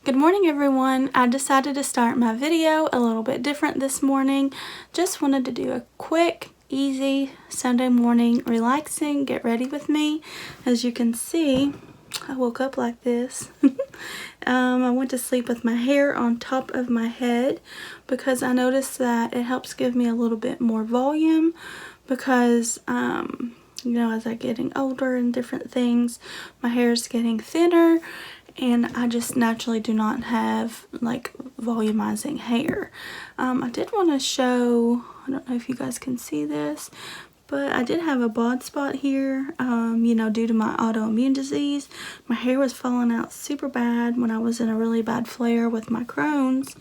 Good morning everyone. I decided to start my video a little bit different this morning. Just wanted to do a quick, easy Sunday morning relaxing, get ready with me. As you can see, I woke up like this. I went to sleep with my hair on top of my head because I noticed that it helps give me a little bit more volume because you know, as I'm getting older and different things, my hair is getting thinner and I just naturally do not have like volumizing hair. I did want to show, I don't know if you guys can see this, but I did have a bald spot here, you know, due to my autoimmune disease. My hair was falling out super bad when I was in a really bad flare with my Crohn's.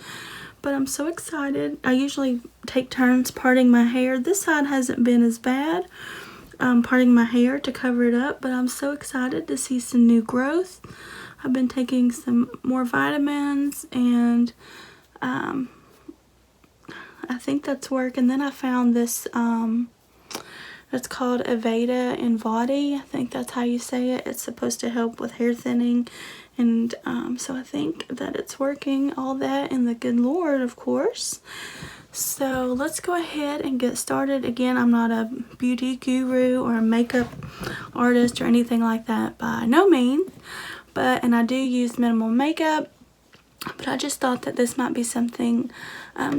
But I'm so excited. I usually take turns parting my hair. This side hasn't been as bad, parting my hair to cover it up, but I'm so excited to see some new growth. I've been taking some more vitamins and I think that's working. And then I found this, it's called Aveda in Vadi. I think that's how you say it. It's supposed to help with hair thinning. And so I think that it's working, all that in the good Lord, of course. So let's go ahead and get started. Again, I'm not a beauty guru or a makeup artist or anything like that by no means. And I do use minimal makeup, but I just thought that this might be something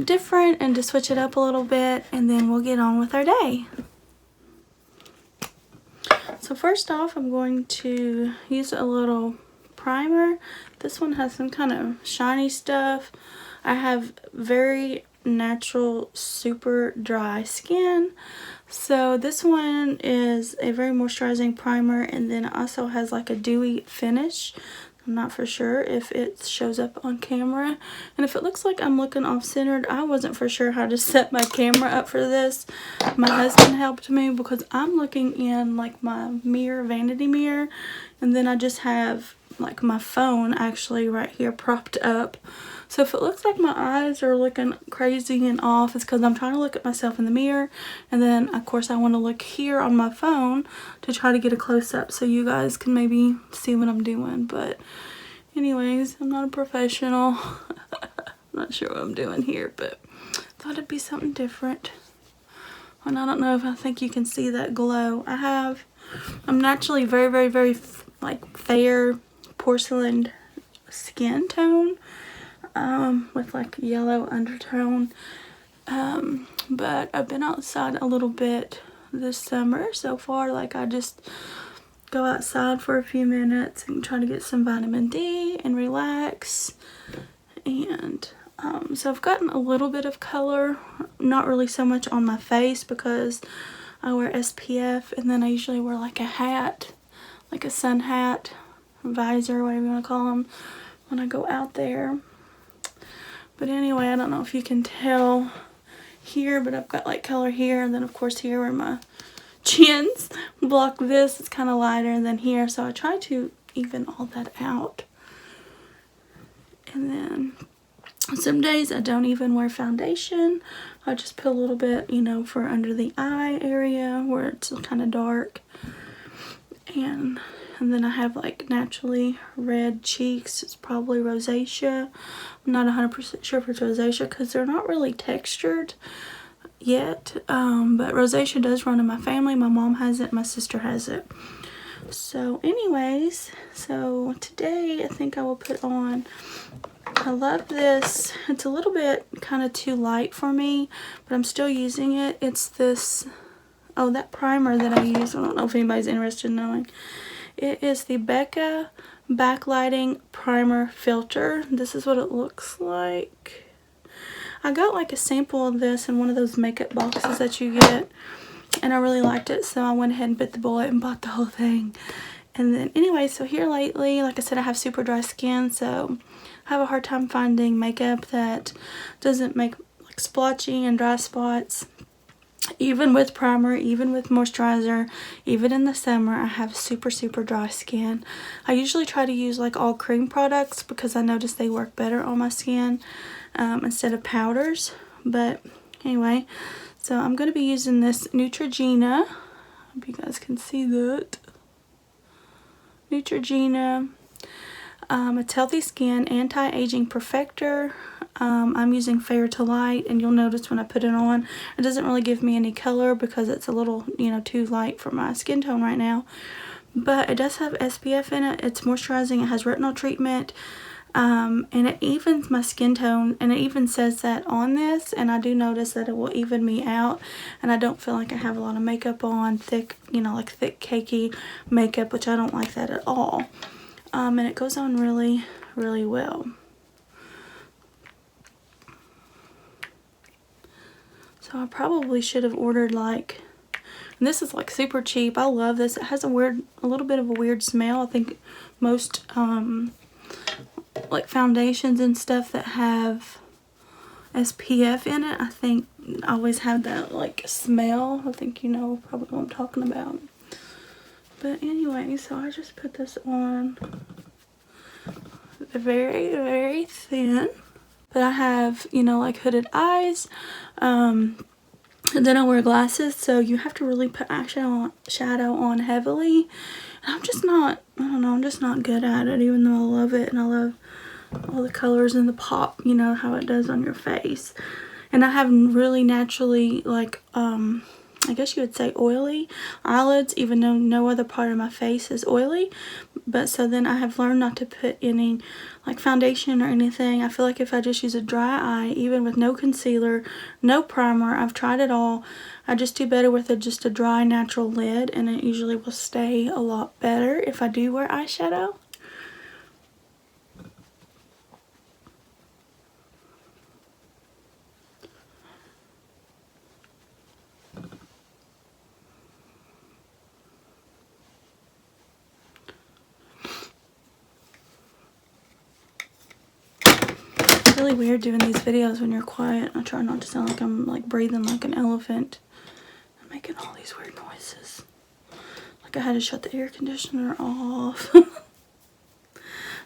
different and to switch it up a little bit, and then we'll get on with our day. So first off, I'm going to use a little primer. This one has some kind of shiny stuff. I have very natural, super dry skin. So this one is a very moisturizing primer, and then it also has like a dewy finish. I'm not for sure if it shows up on camera, and if it looks like I'm looking off-centered, I wasn't for sure how to set my camera up for this. My husband helped me because I'm looking in like my mirror, vanity mirror, and then I just have like my phone actually right here propped up. So if it looks like my eyes are looking crazy and off, it's because I'm trying to look at myself in the mirror, and then of course I want to look here on my phone to try to get a close-up so you guys can maybe see what I'm doing. But anyways, I'm not a professional. I'm not sure what I'm doing here, but thought it'd be something different. And I don't know if I think you can see that glow. I'm naturally very like fair porcelain skin tone, with like yellow undertone, but I've been outside a little bit this summer so far. Like I just go outside for a few minutes and try to get some vitamin D and relax, and so I've gotten a little bit of color, not really so much on my face because I wear SPF, and then I usually wear like a hat, like a sun hat, visor, whatever you want to call them, when I go out there. But anyway, I don't know if you can tell here, but I've got like color here, and then of course here where my chins block this, it's kind of lighter than here, so I try to even all that out. And then some days I don't even wear foundation. I just put a little bit, you know, for under the eye area where it's kind of dark. And then I have like naturally red cheeks. It's probably rosacea. I'm not 100% sure if it's rosacea because they're not really textured yet. But rosacea does run in my family. My mom has it, my sister has it. So anyways, so today I think I will put on, I love this. It's a little bit kind of too light for me, but I'm still using it. It's this, oh, that primer that I use. I don't know if anybody's interested in knowing. It is the Becca Backlighting Primer Filter. This is what it looks like. I got like a sample of this in one of those makeup boxes that you get, and I really liked it, so I went ahead and bit the bullet and bought the whole thing. And then anyway, so here lately, like I said, I have super dry skin, so I have a hard time finding makeup that doesn't make like splotchy and dry spots. Even with primer, even with moisturizer, even in the summer, I have super dry skin. I usually try to use like all cream products because I notice they work better on my skin instead of powders. But anyway, so I'm going to be using this Neutrogena. Hope you guys can see that. Neutrogena It's Healthy Skin Anti-Aging Perfector. I'm using Fair to Light, and you'll notice when I put it on, it doesn't really give me any color because it's a little, you know, too light for my skin tone right now. But it does have SPF in it. It's moisturizing. It has retinol treatment. And it evens my skin tone, and it even says that on this, and I do notice that it will even me out, and I don't feel like I have a lot of makeup on, thick, you know, like thick cakey makeup, which I don't like that at all. And it goes on really, really well. So I probably should have ordered like, and this is like super cheap. I love this. It has a little bit of a weird smell. I think most like foundations and stuff that have SPF in it, I think always have that like smell. I think you know probably what I'm talking about. But anyway, so I just put this on very, very thin. But I have, you know, like hooded eyes. And then I wear glasses, so you have to really put shadow on heavily. And I'm just not, I don't know, I'm just not good at it, even though I love it and I love all the colors and the pop, you know, how it does on your face. And I have really naturally, like, I guess you would say oily eyelids, even though no other part of my face is oily. But so then I have learned not to put any like foundation or anything. I feel like if I just use a dry eye, even with no concealer, no primer, I've tried it all, I just do better with just a dry natural lid, and it usually will stay a lot better if I do wear eyeshadow. Really weird doing these videos when you're quiet. I try not to sound like I'm like breathing like an elephant. I'm making all these weird noises. Like I had to shut the air conditioner off.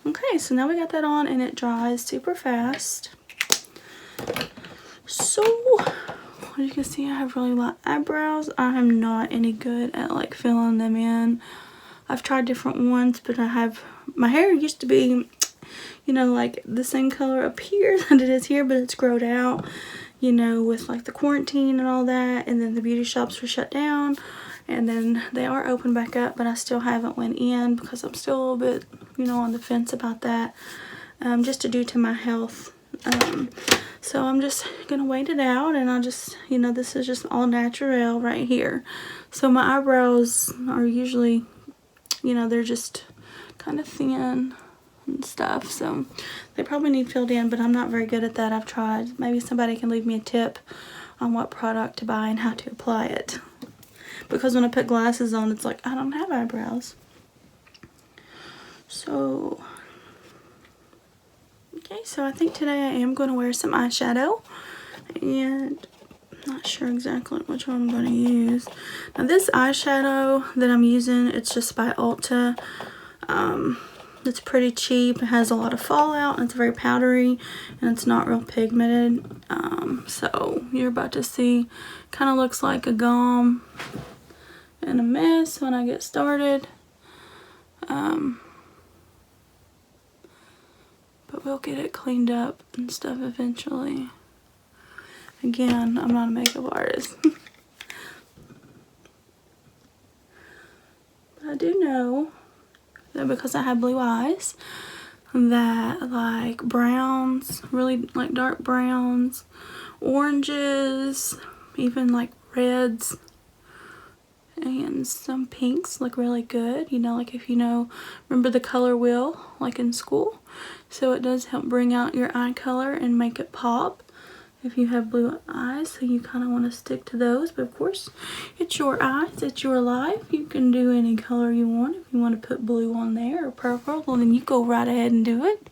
Okay, so now we got that on and it dries super fast. So, as you can see, I have really light eyebrows. I am not any good at like filling them in. I've tried different ones, but my hair used to be, you know, like the same color up here that it is here, but it's growed out, you know, with like the quarantine and all that, and then the beauty shops were shut down, and then they are open back up, but I still haven't went in because I'm still a little bit, you know, on the fence about that, just due to my health. So I'm just gonna wait it out, and I'll just, you know, this is just all natural right here. So my eyebrows are usually, you know, they're just kind of thin and stuff, so they probably need filled in, but I'm not very good at that. I've tried. Maybe somebody can leave me a tip on what product to buy and how to apply it, because when I put glasses on, it's like I don't have eyebrows. So okay, so I think today I am going to wear some eyeshadow, and I'm not sure exactly which one I'm going to use. Now this eyeshadow that I'm using, it's just by Ulta. It's pretty cheap. It has a lot of fallout, and it's very powdery, and it's not real pigmented. So you're about to see, kind of looks like a gum and a mess when I get started. But we'll get it cleaned up and stuff eventually. Again, I'm not a makeup artist. But I do know that because I have blue eyes, that like browns, really like dark browns, oranges, even like reds, and some pinks look really good. You know, like if you know, remember the color wheel like in school? So it does help bring out your eye color and make it pop if you have blue eyes, so you kind of want to stick to those. But of course, it's your eyes, it's your life. You can do any color you want. If you want to put blue on there or purple, well then you go right ahead and do it.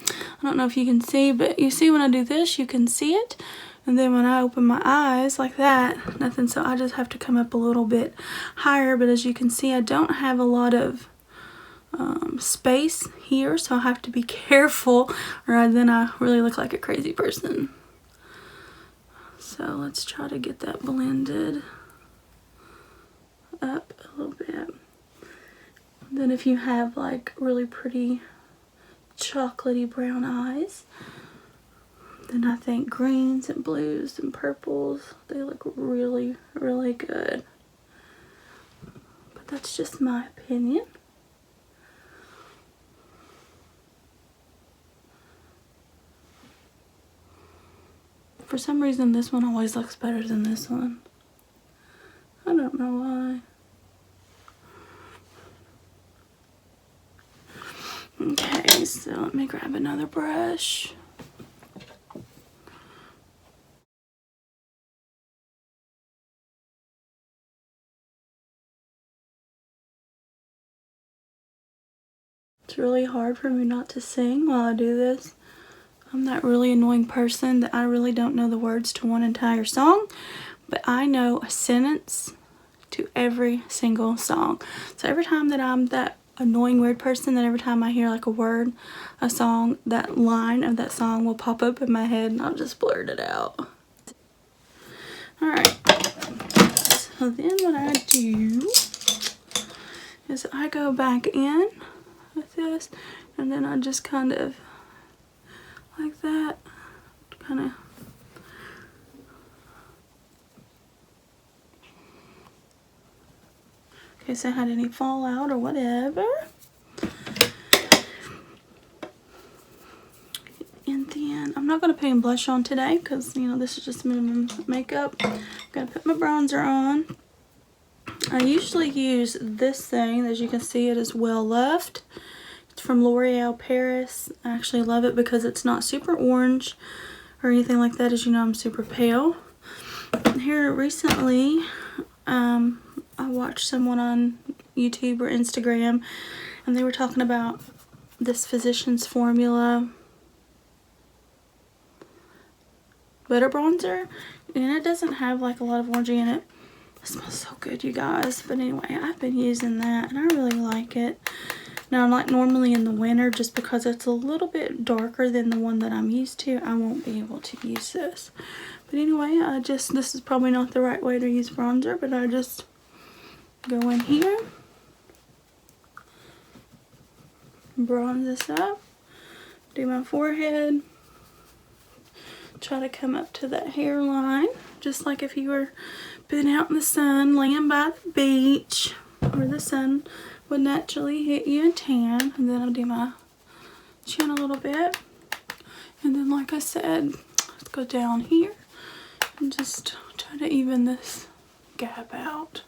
I don't know if you can see, but you see when I do this, you can see it. And then when I open my eyes like that, nothing, so I just have to come up a little bit higher. But as you can see, I don't have a lot of space here, so I have to be careful, or then I really look like a crazy person. So let's try to get that blended up a little bit. Then if you have like really pretty chocolatey brown eyes, then I think greens and blues and purples, they look really, really good. But that's just my opinion. For some reason, this one always looks better than this one. I don't know why. Okay, so let me grab another brush. It's really hard for me not to sing while I do this. I'm that really annoying person that I really don't know the words to one entire song, but I know a sentence to every single song. So every time that I'm that annoying weird person, that every time I hear like a word, a song, that line of that song will pop up in my head and I'll just blurt it out. Alright, so then what I do is I go back in with this, and then I just kind of like that, kind of in case I had any fallout or whatever. And then I'm not going to put any blush on today because, you know, this is just minimum makeup. I'm going to put my bronzer on. I usually use this thing. As you can see, it is Well Loved. It's from L'Oreal Paris. I actually love it because it's not super orange or anything like that. As you know, I'm super pale. Here recently, I watched someone on YouTube or Instagram, and they were talking about this Physicians Formula butter bronzer, and it doesn't have like a lot of orangey in it. It smells so good, you guys. But anyway, I've been using that and I really like it. Now, like normally in the winter, just because it's a little bit darker than the one that I'm used to, I won't be able to use this. But anyway, this is probably not the right way to use bronzer, but I just go in here, bronze this up, do my forehead, try to come up to that hairline, just like if you were been out in the sun, laying by the beach, where the sun would naturally hit you and tan. And then I'll do my chin a little bit. And then, like I said, let's go down here and just try to even this gap out.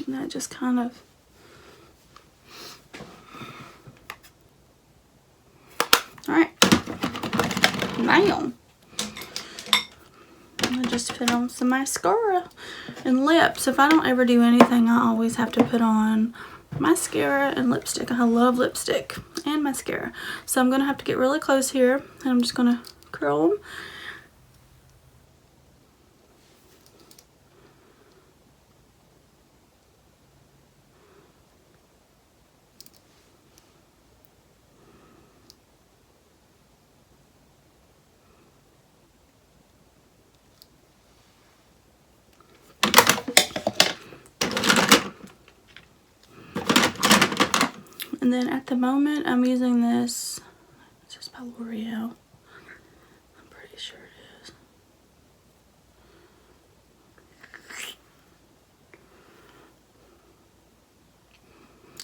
And that just kind of alright. Now I just put on some mascara and lips. If I don't ever do anything, I always have to put on mascara and lipstick. I love lipstick and mascara. So I'm going to have to get really close here, and I'm just going to curl them. And then at the moment, I'm using this. It's just by L'Oreal. I'm pretty sure it is.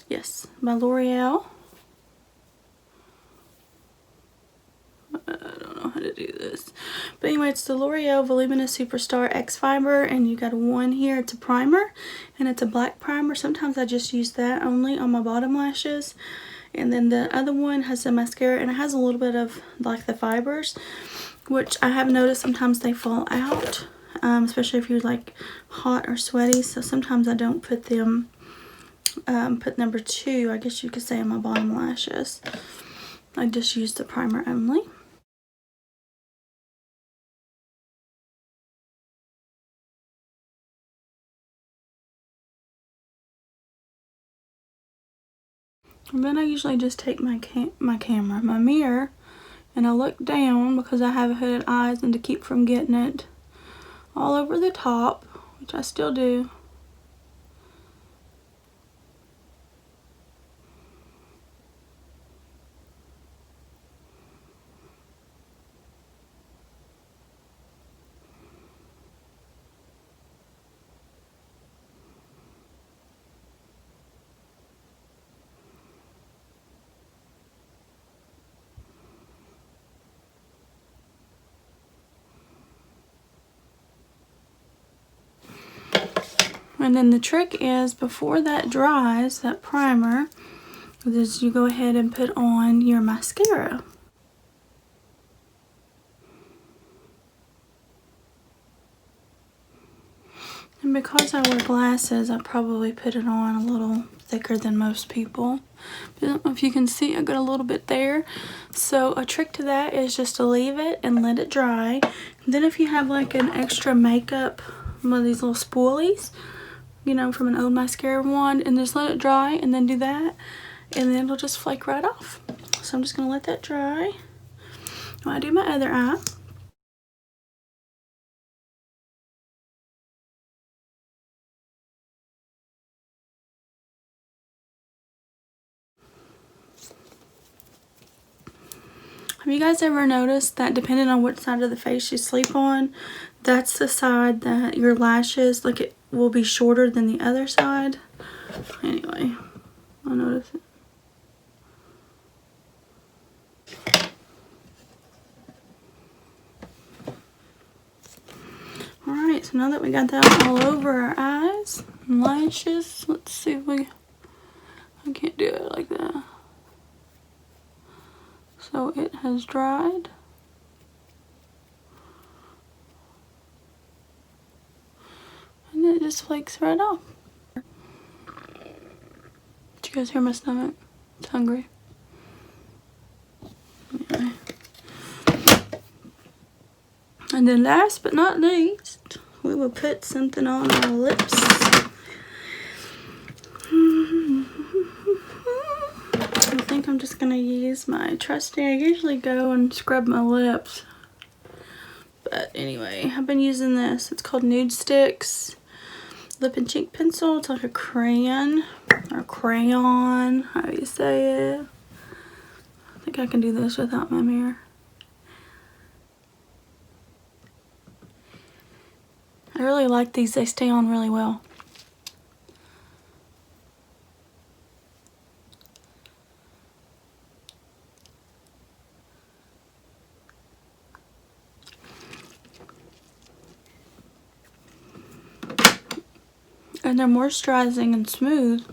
Yes, by L'Oreal. I don't know how to do this. But anyway, it's the L'Oreal Voluminous Superstar X Fiber, and you got one here. It's a primer, and it's a black primer. Sometimes I just use that only on my bottom lashes. And then the other one has a mascara, and it has a little bit of like the fibers, which I have noticed sometimes they fall out, especially if you're like hot or sweaty. So sometimes I don't put them, put number 2, I guess you could say, on my bottom lashes. I just use the primer only. And then I usually just take my mirror, and I look down because I have hooded eyes, and to keep from getting it all over the top, which I still do. And then the trick is, before that dries, that primer, is you go ahead and put on your mascara. And because I wear glasses, I probably put it on a little thicker than most people. I don't know if you can see, I got a little bit there. So a trick to that is just to leave it and let it dry. And then if you have like an extra makeup, one of these little spoolies, you know, from an old mascara wand, and just let it dry and then do that, and then it'll just flake right off. So I'm just gonna let that dry while I do my other eye. Have you guys ever noticed that depending on which side of the face you sleep on, that's the side that your lashes, like, it will be shorter than the other side? Anyway, I noticed it. Alright, so now that we got that all over our eyes and lashes, let's see if I can't do it like that. So it has dried. And then it just flakes right off. Did you guys hear my stomach? It's hungry. Anyway. And then last but not least, we will put something on our lips. I think I'm just going to use my trusty, I usually go and scrub my lips. But anyway, I've been using this. It's called Nude Sticks Lip and Cheek Pencil. It's like a crayon, or crayon, how do you say it? I think I can do this without my mirror. I really like these. They stay on really well. And they're moisturizing and smooth.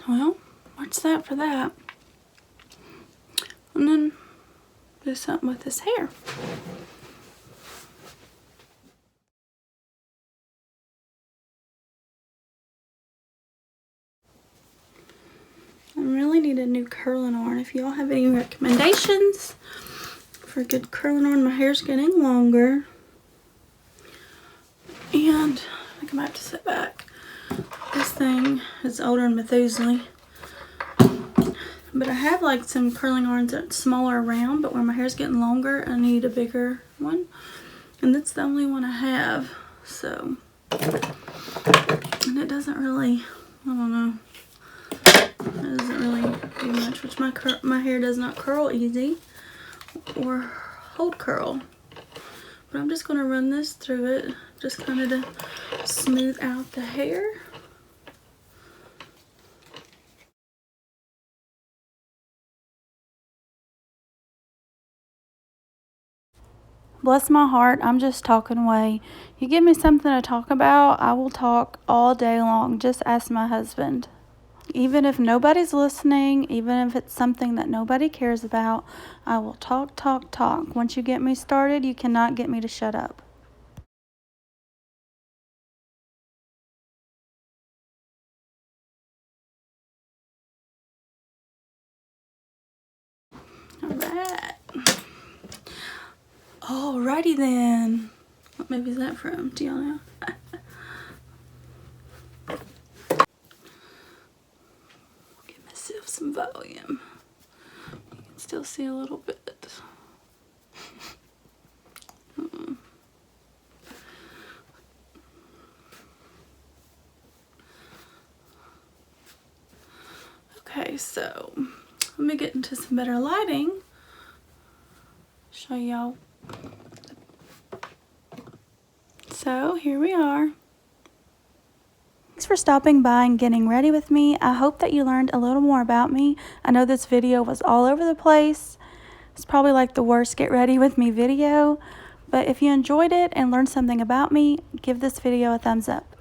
Well, what's that for that? And then do something with this hair. I really need a new curling iron. If y'all have any recommendations for a good curling iron, my hair's getting longer. And I think I'm about to sit back. This thing is older than Methuselah. But I have like some curling irons that's smaller around, but when my hair's getting longer, I need a bigger one. And that's the only one I have. So, and it doesn't really, I don't know. It doesn't really do much, which my hair does not curl easy or hold curl. But I'm just going to run this through it, just kind of to smooth out the hair. Bless my heart, I'm just talking away. You give me something to talk about, I will talk all day long. Just ask my husband. Even if nobody's listening, even if it's something that nobody cares about, I will talk, talk, talk. Once you get me started, you cannot get me to shut up. Alright. Alrighty then. What movie is that from? Do y'all know? Give myself some volume. You can still see a little bit. Okay, so let me get into some better lighting. Show y'all. So here we are. Thanks for stopping by and getting ready with me. I hope that you learned a little more about me. I know this video was all over the place. It's probably like the worst get ready with me video, but if you enjoyed it and learned something about me, give this video a thumbs up.